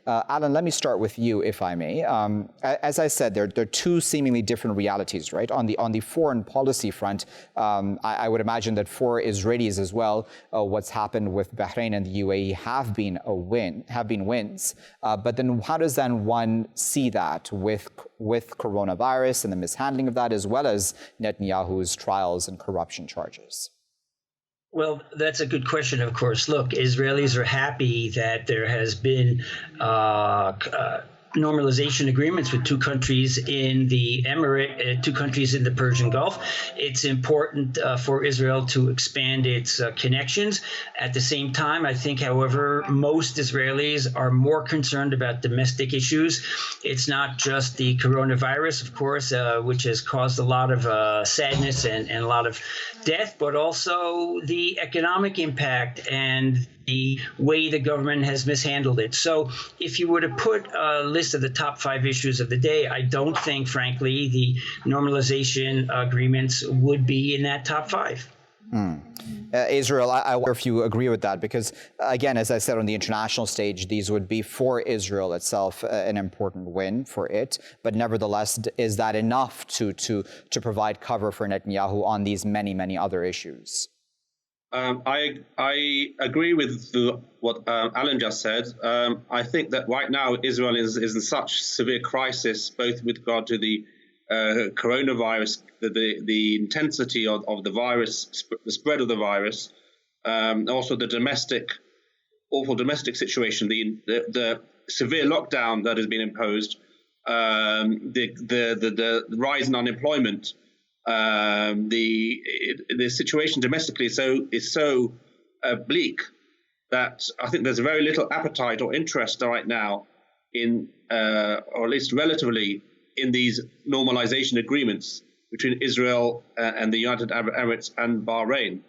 Alan, let me start with you, if I may. As I said, there are two seemingly different realities, right? On the foreign policy front, I would imagine that for Israelis as well, what's happened with Bahrain and the UAE have been wins. But then how does then one see that with coronavirus and the mishandling of that, as well as Netanyahu's trials and corruption charges? Well, that's a good question, of course. Look, Israelis are happy that there has been normalization agreements with two countries in the two countries in the Persian Gulf. It's important for Israel to expand its connections. At the same time, I think, however, most Israelis are more concerned about domestic issues. It's not just the coronavirus, of course, which has caused a lot of sadness and a lot of death, but also the economic impact and the way the government has mishandled it. So if you were to put a list of the top 5 issues of the day, I don't think, frankly, the normalization agreements would be in that top 5. Israel, I wonder if you agree with that, because, again, as I said, on the international stage, these would be for Israel itself an important win for it. But nevertheless, is that enough to provide cover for Netanyahu on these many, many other issues? I agree with what Alan just said. I think that right now Israel is in such severe crisis, both with regard to the coronavirus, the intensity of the virus, the spread of the virus, also the awful domestic situation, the severe lockdown that has been imposed, the rise in unemployment. The situation domestically is so bleak that I think there's very little appetite or interest right now in, or at least relatively, in these normalization agreements between Israel and the United Arab Emirates and Bahrain.